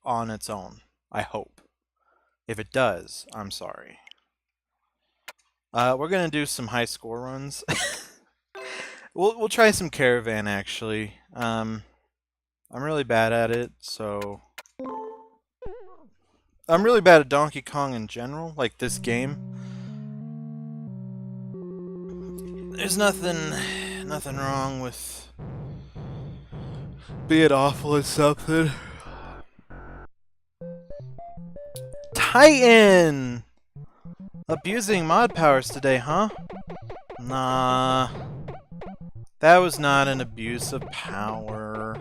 on its own. I hope. If it does, I'm sorry. We're gonna do some high score runs. We'll try some Caravan actually. I'm really bad at it, so I'm really bad at Donkey Kong in general, like this game. There's nothing wrong with being awful at something. Titan! Abusing mod powers today, huh? Nah. That was not an abuse of power.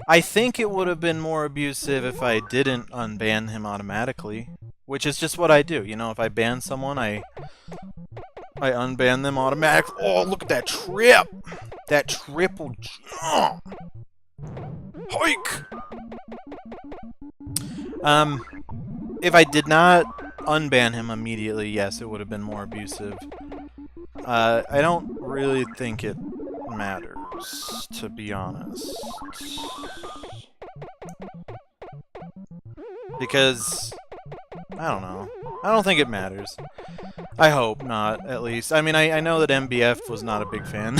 I think it would have been more abusive if I didn't unban him automatically. Which is just what I do. You know, if I ban someone, I unban them automatically. Oh, look at that trip! That triple jump! Hike! If I did not unban him immediately, yes, it would have been more abusive. I don't really think it matters, to be honest. Because, I don't know. I don't think it matters. I hope not, at least. I mean, I know that MBF was not a big fan.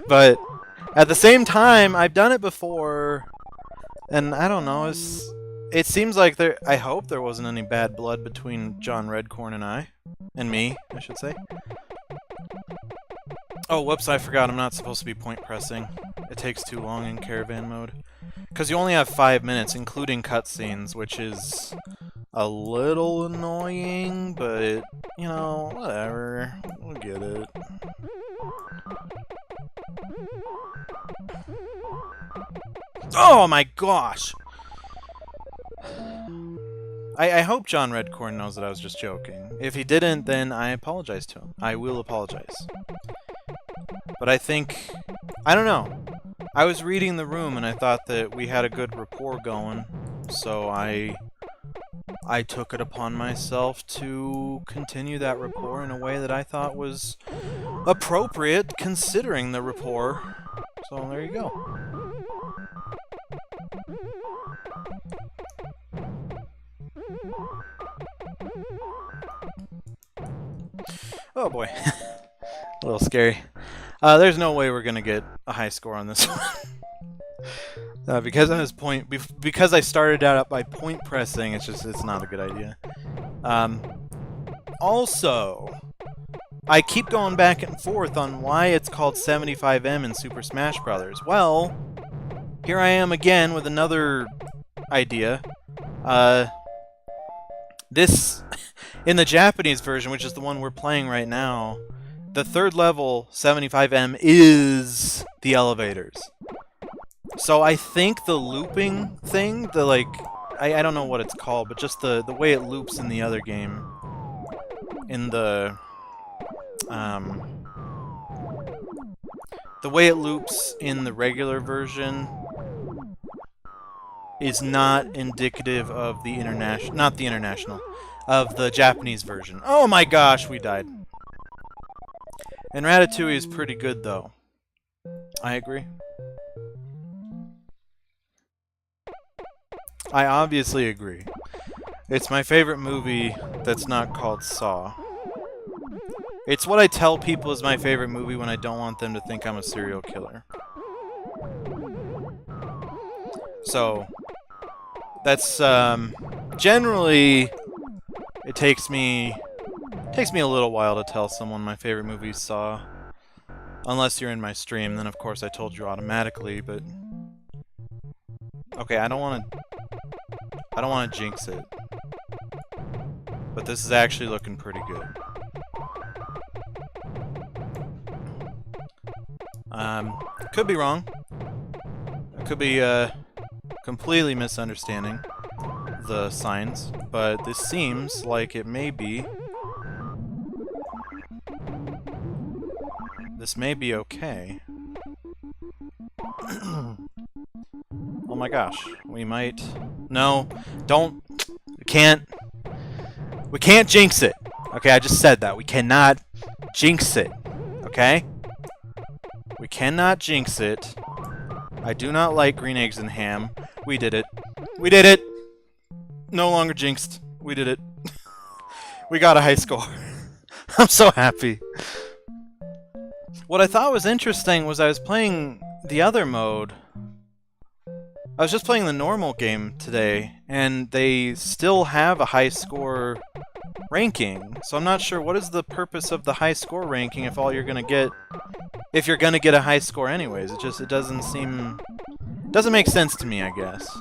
But, at the same time, I've done it before. And, I don't know, it seems like I hope there wasn't any bad blood between John Redcorn and me, I should say. Oh, whoops, I forgot I'm not supposed to be point pressing. It takes too long in Caravan mode. Because you only have 5 minutes, including cutscenes, which is a little annoying, but, you know, whatever. We'll get it. Oh my gosh! I hope John Redcorn knows that I was just joking. If he didn't, then I apologize to him. I will apologize. But I think... I don't know. I was reading the room and I thought that we had a good rapport going, so I took it upon myself to continue that rapport in a way that I thought was appropriate considering the rapport. So there you go. Oh boy. A little scary. There's no way we're gonna get a high score on this one. Because I started out by point pressing, it's not a good idea. Also, I keep going back and forth on why it's called 75M in Super Smash Bros. Well, here I am again with another idea. This, in the Japanese version, which is the one we're playing right now, the third level, 75M, is the elevators. So I think the looping thing, I don't know what it's called, but just the way it loops in the other game, in the way it loops in the regular version is not indicative of the of the Japanese version. Oh my gosh, we died. And Ratatouille is pretty good, though. I agree. I obviously agree. It's my favorite movie that's not called Saw. It's what I tell people is my favorite movie when I don't want them to think I'm a serial killer. So, that's, generally, it takes me a little while to tell someone my favorite movie is Saw. Unless you're in my stream, then of course I told you automatically, but... Okay, I don't want to jinx it. But this is actually looking pretty good. Could be wrong. I could be, completely misunderstanding the signs, but this seems like it may be... This may be okay. Oh my gosh, we might... No, don't... We can't jinx it! Okay, I just said that. We cannot jinx it. Okay? We cannot jinx it. I do not like green eggs and ham. We did it. We did it! No longer jinxed. We did it. We got a high score. I'm so happy. What I thought was interesting was I was playing the other mode. I was just playing the normal game today, and they still have a high score ranking. So I'm not sure what is the purpose of the high score ranking if all you're gonna get, if you're gonna get a high score anyways. It doesn't seem, doesn't make sense to me, I guess.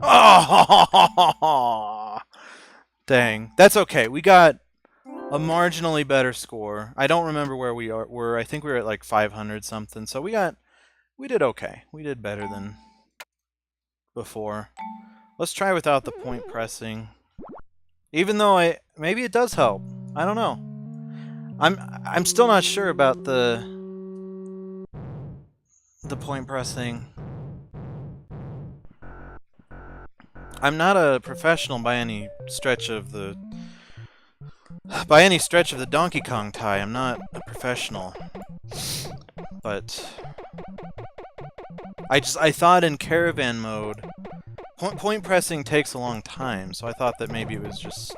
Oh, dang. That's okay. We got a marginally better score. I don't remember where we were. I think we were at like 500 something. So we did okay. We did better than before. Let's try without the point pressing. Even though maybe it does help. I don't know. I'm still not sure about the point pressing. I'm not a professional by any stretch of the Donkey Kong tie. I'm not a professional. But I thought in caravan mode point pressing takes a long time, so I thought that maybe it was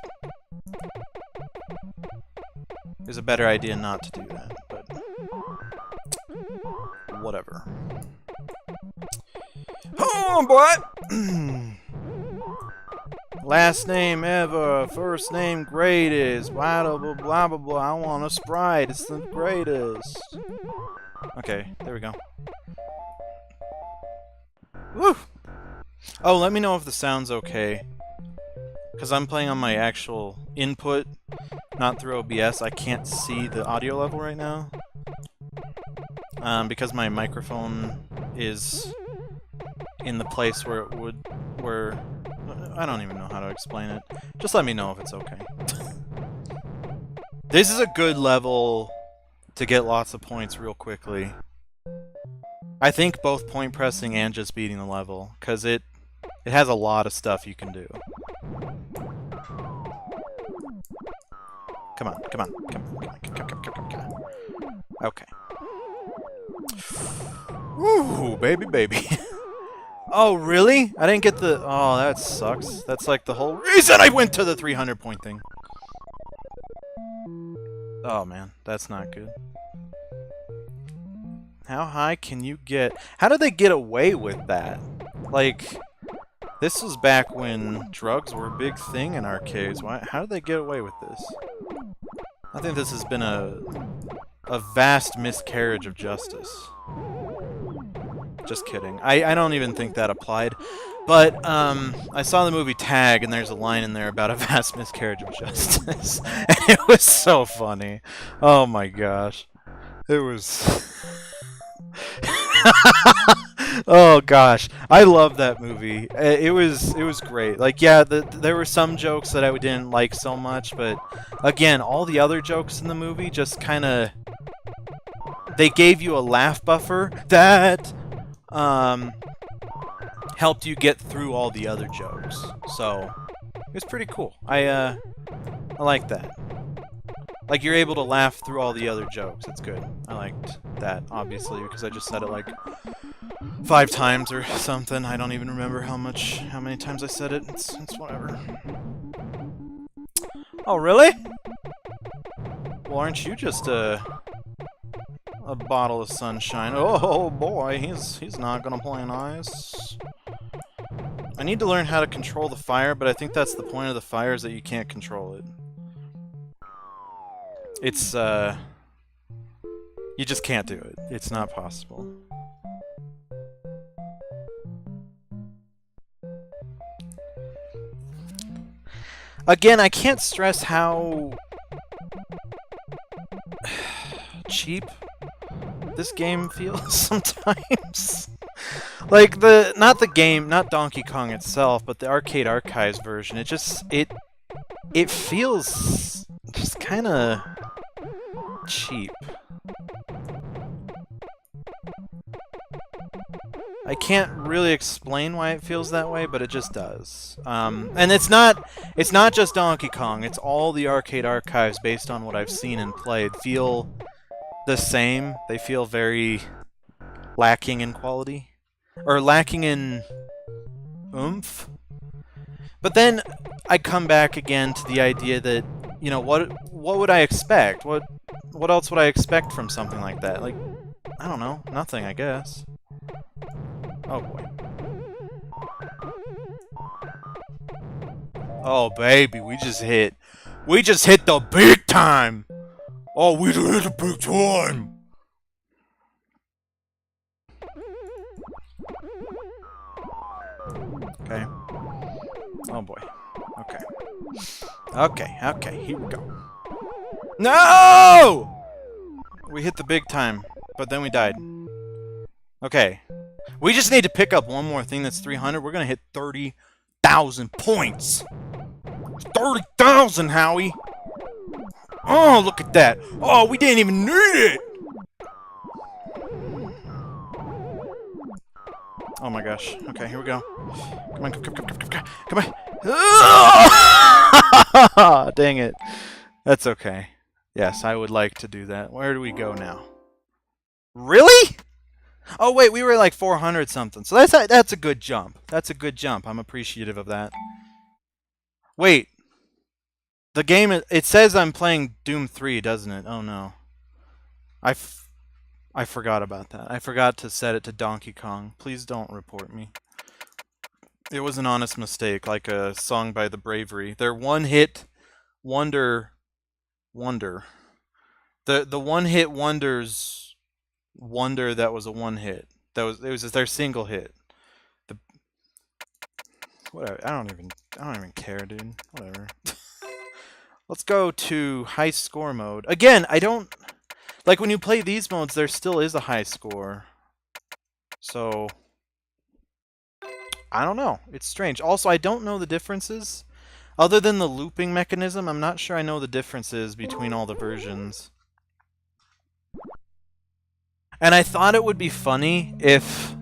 a better idea not to do that, but whatever. Oh boy! Last name ever, first name greatest, blah blah blah blah blah blah. I want a Sprite, it's the greatest. Okay, there we go. Woo! Oh, let me know if the sound's okay. Because I'm playing on my actual input, not through OBS. I can't see the audio level right now. Because my microphone is in the place where it would... I don't even know how to explain it. Just let me know if it's okay. This is a good level to get lots of points real quickly. I think both point pressing and just beating the level, because it has a lot of stuff you can do. Come on, come on, come on, come on. Okay. Woo, baby, baby. Oh, really? I didn't get the... Oh, that sucks. That's like the whole reason I went to the 300 point thing. Oh, man. That's not good. How high can you get? How did they get away with that? Like, this was back when drugs were a big thing in arcades. How did they get away with this? I think this has been a vast miscarriage of justice. Just kidding. I don't even think that applied. But, I saw the movie Tag, and there's a line in there about a vast miscarriage of justice. And it was so funny. Oh my gosh. It was... Oh gosh, I love that movie. It was great. Like, yeah, there were some jokes that I didn't like so much, but again, all the other jokes in the movie just kind of, they gave you a laugh buffer that helped you get through all the other jokes. So it was pretty cool. I like that. Like, you're able to laugh through all the other jokes. It's good. I liked that, obviously, because I just said it like 5 times or something. I don't even remember how many times I said it. It's whatever. Oh, really? Well, aren't you just a bottle of sunshine? Oh boy, he's not gonna play nice. I need to learn how to control the fire, but I think that's the point of the fire, is that you can't control it. It's, you just can't do it. It's not possible. Again, I can't stress how cheap this game feels sometimes. Like, not the game, not Donkey Kong itself, but the Arcade Archives version, it feels just kinda cheap. I can't really explain why it feels that way, but it just does. And it's not just Donkey Kong, it's all the Arcade Archives, based on what I've seen and played, feel the same. They feel very lacking in quality. Or lacking in oomph. But then I come back again to the idea that, you know, what would I expect? What else would I expect from something like that? Like, I don't know, nothing, I guess. Oh boy. Oh baby, we just hit the big time. Oh, we just hit the big time. Okay. Oh boy. Okay. Okay, here we go. No! We hit the big time, but then we died. Okay. We just need to pick up one more thing that's 300. We're gonna hit 30,000 points. 30,000, Howie! Oh, look at that! Oh, we didn't even need it! Oh my gosh. Okay, here we go. Come on, come on. Dang it. That's okay. Yes, I would like to do that. Where do we go now? Really? Oh wait, we were like 400 something. So that's a good jump. That's a good jump. I'm appreciative of that. Wait. The game, it says I'm playing Doom 3, doesn't it? Oh no. I forgot about that. I forgot to set it to Donkey Kong. Please don't report me. It was an honest mistake, like a song by The Bravery. Their one-hit wonder. The one-hit wonders wonder that was a one-hit. It was their single hit. Whatever. I don't even care, dude. Whatever. Let's go to high score mode. Again, I don't like when you play these modes, there still is a high score. So I don't know. It's strange. Also, I don't know the differences. Other than the looping mechanism, I'm not sure I know the differences between all the versions. And I thought it would be funny if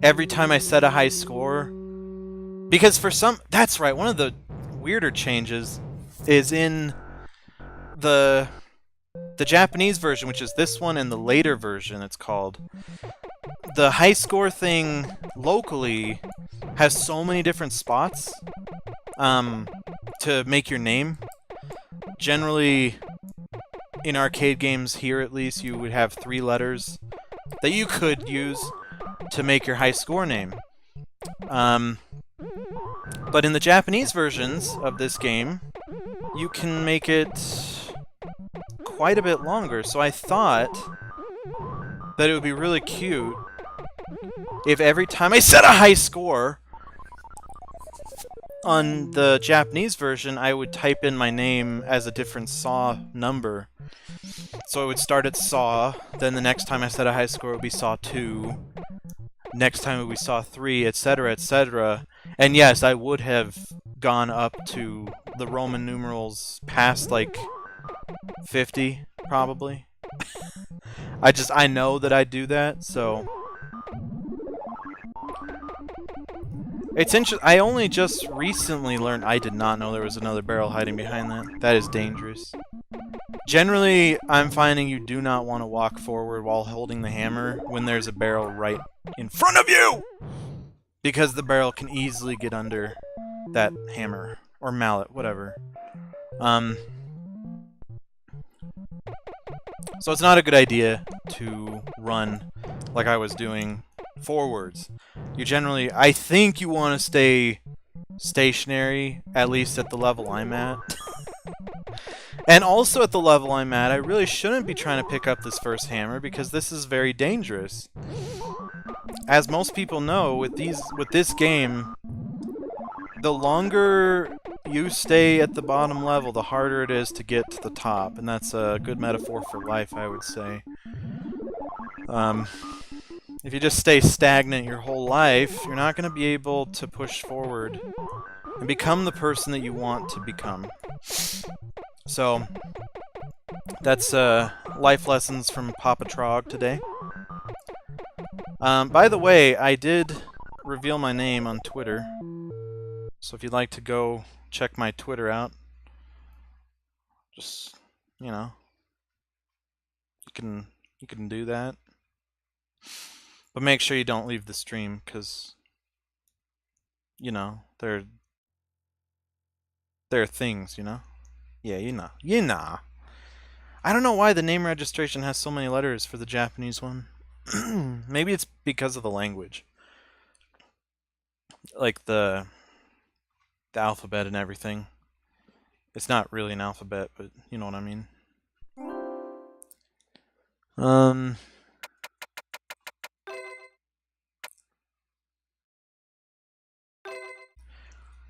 every time I set a high score, because for some, that's right, one of the weirder changes is in the Japanese version, which is this one, and the later version, it's called. The high score thing locally has so many different spots to make your name. Generally, in arcade games here at least, you would have 3 letters that you could use to make your high score name. But in the Japanese versions of this game, you can make it quite a bit longer. So I thought that it would be really cute if every time I set a high score on the Japanese version, I would type in my name as a different SAW number. So it would start at SAW, then the next time I set a high score it would be SAW 2, next time it would be SAW 3, etc., etc. And yes, I would have gone up to the Roman numerals past, like, 50, probably. I know that I do that, so... It's interesting. I only just recently learned. I did not know there was another barrel hiding behind that. That is dangerous. Generally, I'm finding you do not want to walk forward while holding the hammer when there's a barrel right in front of you! Because the barrel can easily get under that hammer. Or mallet, whatever. So it's not a good idea to run like I was doing forwards. You generally, I think you want to stay stationary, at least at the level I'm at. And also at the level I'm at, I really shouldn't be trying to pick up this first hammer because this is very dangerous. As most people know, with this game, the longer you stay at the bottom level, the harder it is to get to the top, and that's a good metaphor for life, I would say. If you just stay stagnant your whole life, you're not going to be able to push forward and become the person that you want to become. So, that's life lessons from Papa Trog today. By the way, I did reveal my name on Twitter, so if you'd like to go check my Twitter out, just, you know, you can do that. But make sure you don't leave the stream, because, you know, there are things, you know? Yeah, you know. You know. I don't know why the name registration has so many letters for the Japanese one. Maybe it's because of the language. Like the alphabet and everything. It's not really an alphabet, but you know what I mean.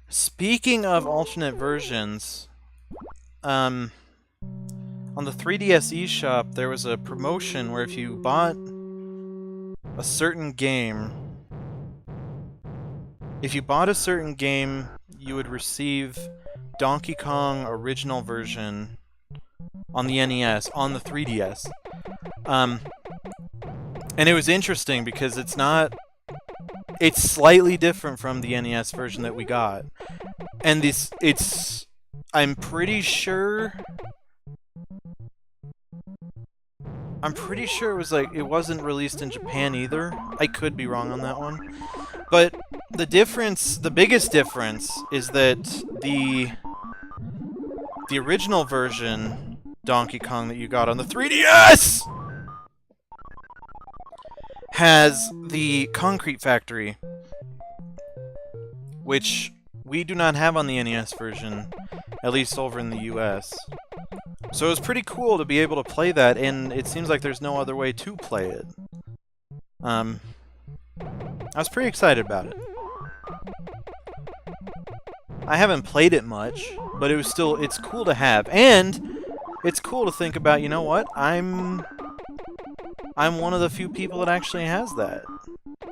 Speaking of alternate versions, on the 3DS eShop, there was a promotion where if you bought a certain game, you would receive Donkey Kong original version on the NES, on the 3DS. And it was interesting because it's slightly different from the NES version that we got. And I'm pretty sure it wasn't released in Japan either. I could be wrong on that one. But the biggest difference is that the original version Donkey Kong that you got on the 3DS has the Concrete Factory, which we do not have on the NES version, at least over in the US. So it was pretty cool to be able to play that, and it seems like there's no other way to play it. I was pretty excited about it. I haven't played it much, but it's cool to have, and it's cool to think about, you know what, I'm one of the few people that actually has that.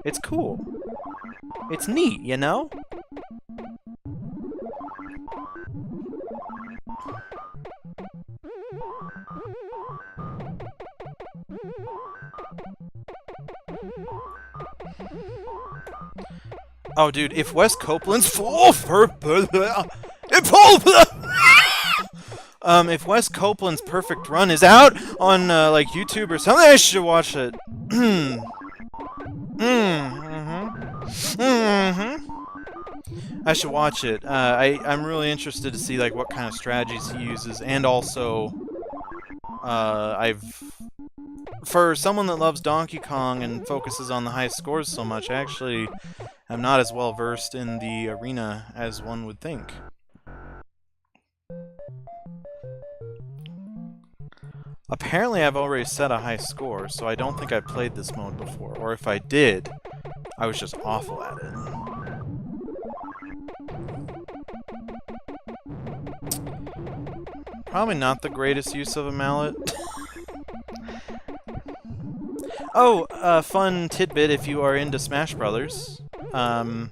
It's cool. It's neat, you know? Oh, dude, if Wes Copeland's if Wes Copeland's Perfect Run is out on like YouTube or something, I should watch it. I should watch it. I'm really interested to see like what kind of strategies he uses, and also for someone that loves Donkey Kong and focuses on the high scores so much, I actually am not as well versed in the arena as one would think. Apparently I've already set a high score, so I don't think I played this mode before, or if I did, I was just awful at it. Probably not the greatest use of a mallet. Oh, fun tidbit if you are into Smash Brothers. The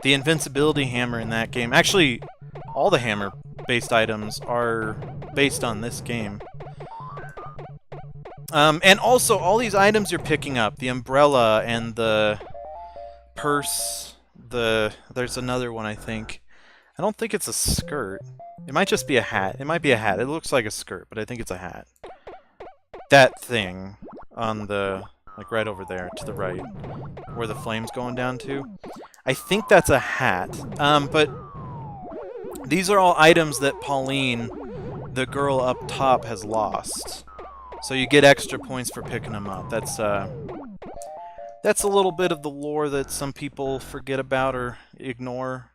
invincibility hammer in that game, actually, all the hammer-based items are based on this game. And also, all these items you're picking up, the umbrella and the purse, there's another one, I think. I don't think it's a skirt. It might just be a hat. It might be a hat. It looks like a skirt, but I think it's a hat. That thing on the, like right over there to the right, where the flame's going down to. I think that's a hat. But these are all items that Pauline, the girl up top, has lost. So you get extra points for picking them up. That's a little bit of the lore that some people forget about or ignore.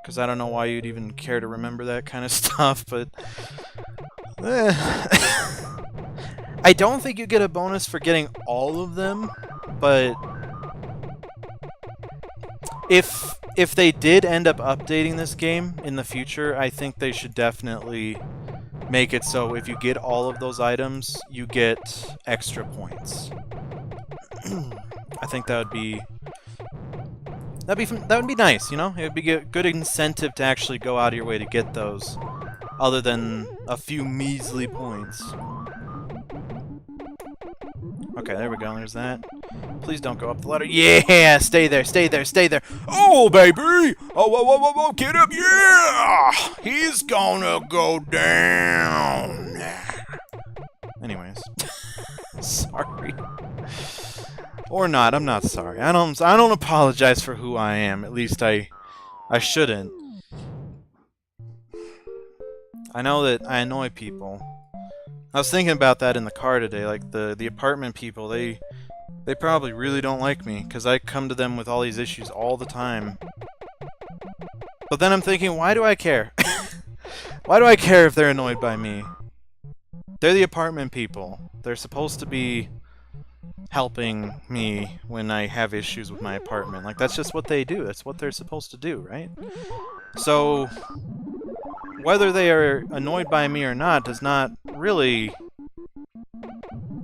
Because I don't know why you'd even care to remember that kind of stuff, but... I don't think you get a bonus for getting all of them, but... If they did end up updating this game in the future, I think they should definitely make it so if you get all of those items, you get extra points. I think that would be nice, you know? It would be a good incentive to actually go out of your way to get those, other than a few measly points. Okay, there we go, there's that. Please don't go up the ladder. Yeah! Stay there, stay there, stay there! Oh, baby! Oh, whoa, whoa, whoa, whoa, get up! Yeah! He's gonna go down! Anyways. Sorry. Or not. I'm not sorry. I don't apologize for who I am. At least I shouldn't. I know that I annoy people. I was thinking about that in the car today. Like the apartment people, they probably really don't like me because I come to them with all these issues all the time. But then I'm thinking, why do I care? Why do I care if they're annoyed by me? They're the apartment people. They're supposed to be helping me when I have issues with my apartment. Like, that's just what they do. That's what they're supposed to do, right? So, whether they are annoyed by me or not does not really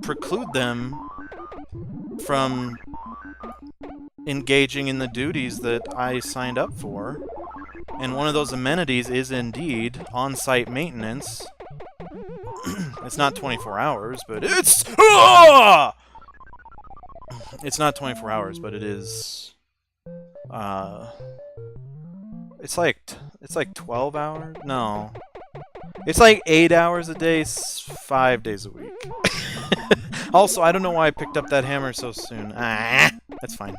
preclude them from engaging in the duties that I signed up for. And one of those amenities is indeed on-site maintenance. It's not 24 hours, but it's... Ah! It's not 24 hours, but it is... It's like 12 hours? No. It's like 8 hours a day, 5 days a week. Also, I don't know why I picked up that hammer so soon. Ah, that's fine.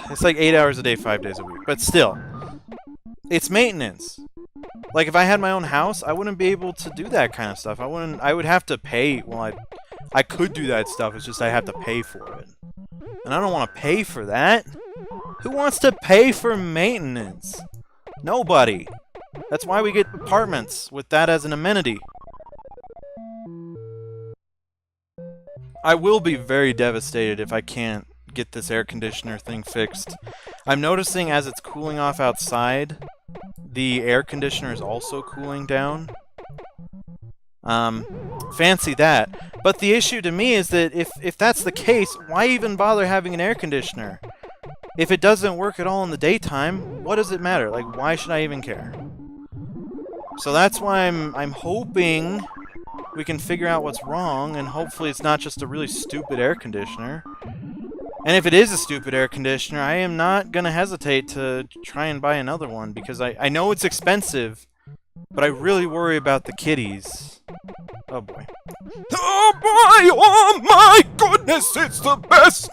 It's like 8 hours a day, 5 days a week. But still, it's maintenance. Like, if I had my own house, I wouldn't be able to do that kind of stuff. I would have to pay. Well, I could do that stuff. It's just I have to pay for it. And I don't want to pay for that. Who wants to pay for maintenance? Nobody. That's why we get apartments with that as an amenity. I will be very devastated if I can't get this air conditioner thing fixed. I'm noticing as it's cooling off outside, the air conditioner is also cooling down. Fancy that. But the issue to me is that if that's the case, why even bother having an air conditioner? If it doesn't work at all in the daytime, what does it matter? Like, why should I even care? So that's why I'm hoping we can figure out what's wrong, and hopefully it's not just a really stupid air conditioner. And if it is a stupid air conditioner, I am not going to hesitate to try and buy another one, because I know it's expensive, but I really worry about the kitties. Oh boy. Oh boy, oh my goodness, it's the best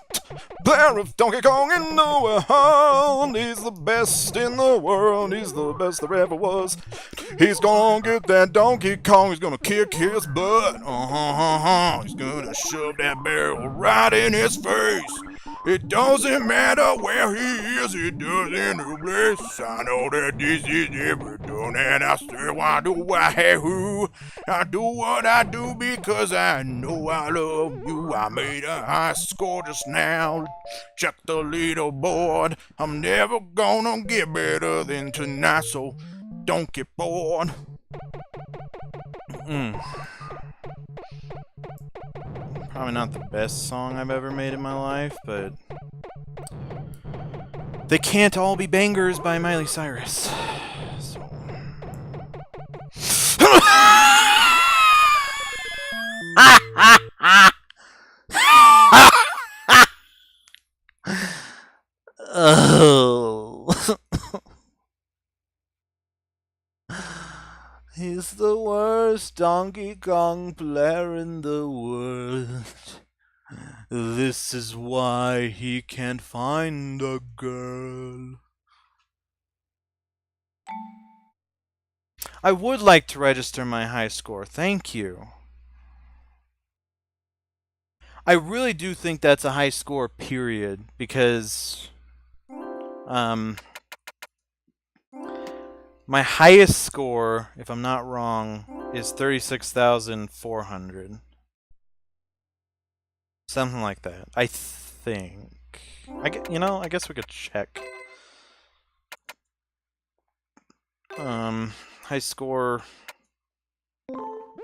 player of Donkey Kong in the world. He's the best in the world, he's the best there ever was. He's gonna get that Donkey Kong, he's gonna kick his butt. He's gonna shove that barrel right in his face. It doesn't matter where he is, it doesn't place. I know that this is everything, and I still why do I have who? I do what I do because I know I love you. I made a high score just now. Check the leaderboard. I'm never gonna get better than tonight, so don't get bored. Probably not the best song I've ever made in my life, but They Can't All Be Bangers by Miley Cyrus. So. Oh. He's the worst Donkey Kong player in the world. This is why he can't find a girl. I would like to register my high score. Thank you. I really do think that's a high score, period, because my highest score, if I'm not wrong, is 36,400. Something like that. I think. I guess we could check. High score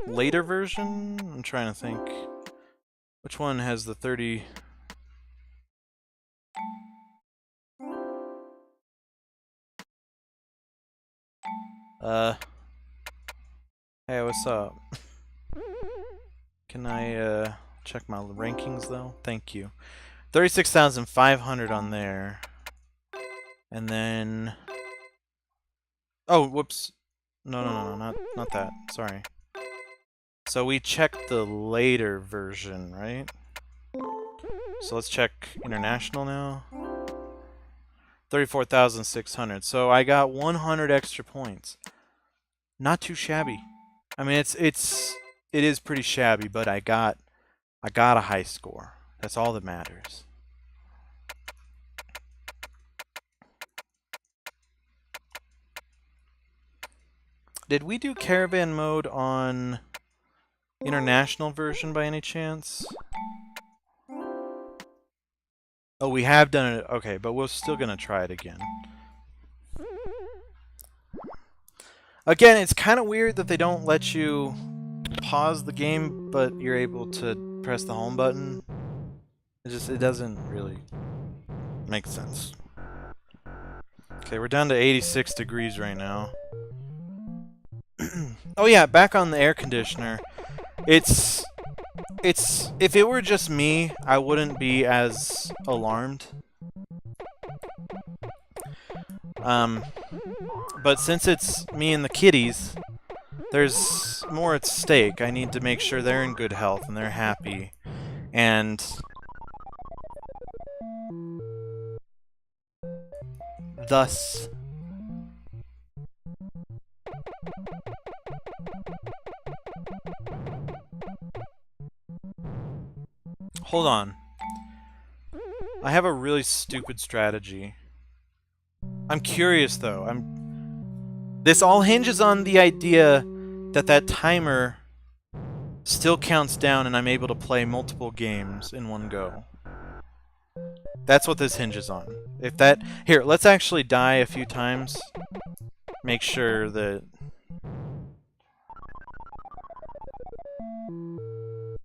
later version? I'm trying to think. Which one has the 30? Hey, what's up? Can I, check my rankings, though? Thank you. 36,500 on there. And then... Oh, whoops. No, not that. Sorry. So we checked the later version, right? So let's check international now. 34,600. So I got 100 extra points. Not too shabby. I mean, it is pretty shabby, but I got a high score. That's all that matters. Did we do caravan mode on international version by any chance? Oh, we have done it. Okay, but we're still gonna try it again. Again, it's kind of weird that they don't let you pause the game, but you're able to press the home button. It doesn't really make sense. Okay, we're down to 86 degrees right now. Oh yeah, back on the air conditioner. It's if it were just me, I wouldn't be as alarmed. But since it's me and the kitties, there's more at stake. I need to make sure they're in good health and they're happy. And thus hold on. I have a really stupid strategy. I'm curious though. This all hinges on the idea that that timer still counts down and I'm able to play multiple games in one go. That's what this hinges on. If that... Here, let's actually die a few times. Make sure that...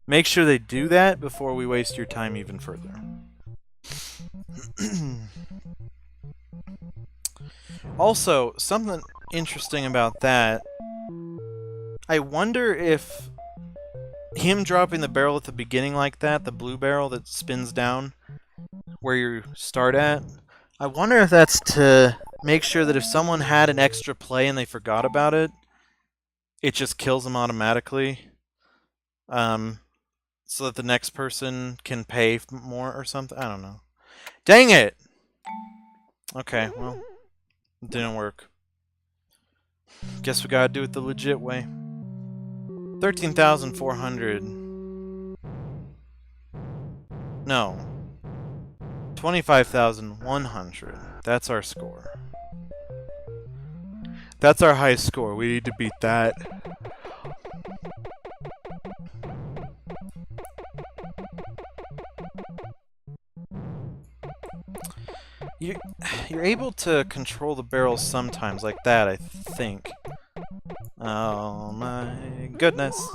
Make sure they do that before we waste your time even further. Also, something interesting about that, I wonder if him dropping the barrel at the beginning like that, the blue barrel that spins down where you start at, I wonder if that's to make sure that if someone had an extra play and they forgot about it, it just kills them automatically. So that the next person can pay more or something. I don't know. Dang it! Okay, well, it didn't work. Guess we gotta do it the legit way. 13,400. No. 25,100. That's our score. That's our high score. We need to beat that. You're able to control the barrels sometimes, like that, I think. Oh my goodness.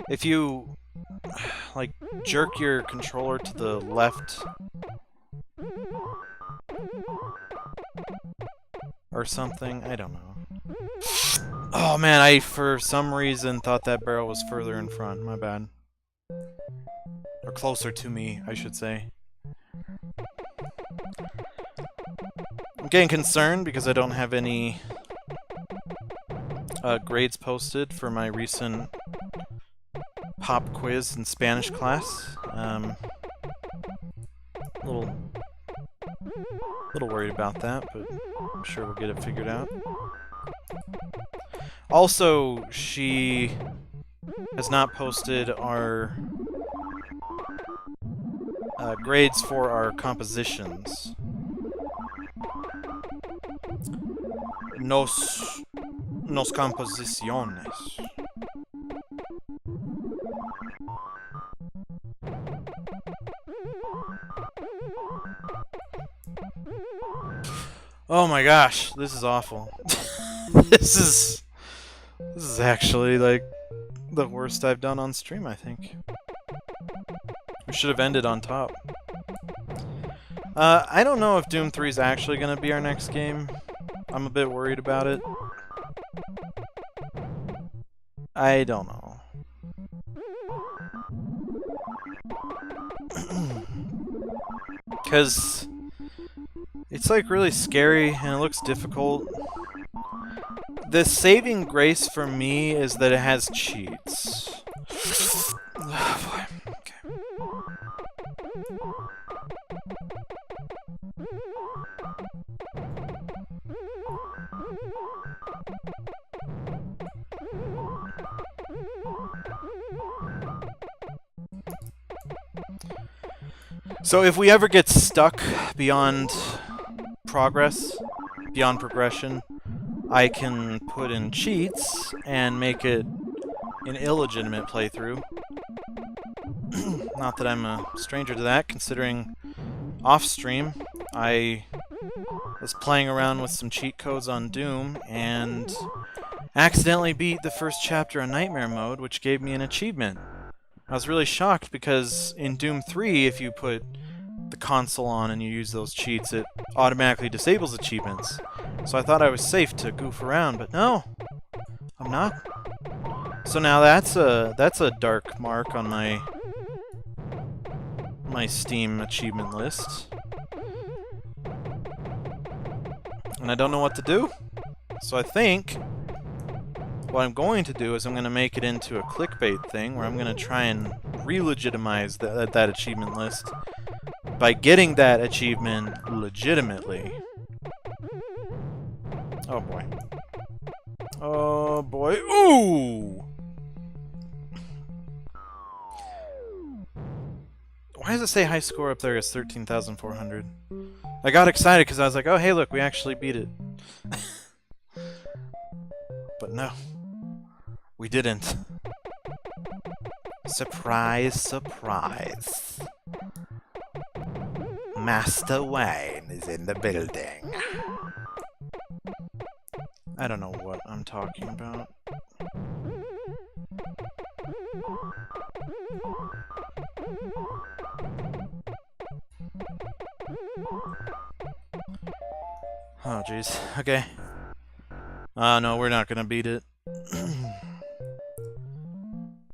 If you, like, jerk your controller to the left or something, I don't know. Oh man, I for some reason thought that barrel was further in front, my bad. Or closer to me, I should say. I'm getting concerned because I don't have any grades posted for my recent pop quiz in Spanish class. Little worried about that, but I'm sure we'll get it figured out. Also, she has not posted our grades for our compositions. Nos composiciones. Oh my gosh, this is awful. This is actually like the worst I've done on stream, I think. We should have ended on top. I don't know if Doom 3 is actually going to be our next game. I'm a bit worried about it. I don't know. Because it's like really scary and it looks difficult. The saving grace for me is that it has cheats. Oh, boy. Okay. So if we ever get stuck beyond progress, beyond progression, I can put in cheats and make it an illegitimate playthrough. Not that I'm a stranger to that, considering off-stream I was playing around with some cheat codes on Doom and accidentally beat the first chapter on Nightmare Mode, which gave me an achievement. I was really shocked because in Doom 3, if you put the console on and you use those cheats, it automatically disables achievements. So I thought I was safe to goof around, but no, I'm not. So now that's a dark mark on my Steam achievement list. And I don't know what to do. So I think what I'm going to do is I'm going to make it into a clickbait thing where I'm going to try and re-legitimize that achievement list by getting that achievement legitimately. Oh boy. Oh boy. Ooh! Why does it say high score up there as 13,400? I got excited because I was like, oh hey look, we actually beat it. But no. We didn't. Surprise, surprise. Master Wayne is in the building. I don't know what I'm talking about. Oh jeez. Okay. No, we're not gonna beat it.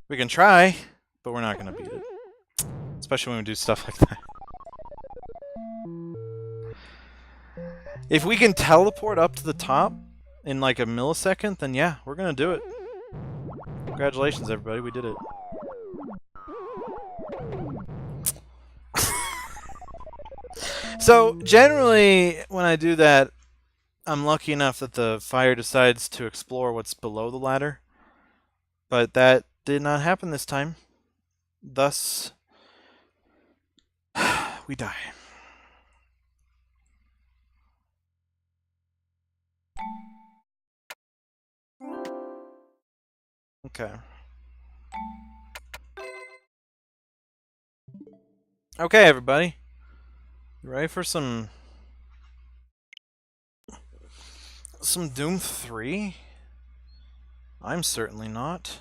We can try, but we're not gonna beat it. Especially when we do stuff like that. If we can teleport up to the top in like a millisecond, then yeah, we're gonna do it. Congratulations, everybody, we did it. So, generally, when I do that, I'm lucky enough that the fire decides to explore what's below the ladder. But that did not happen this time. Thus, we die. Okay. Okay, everybody. You ready for some Doom 3? I'm certainly not.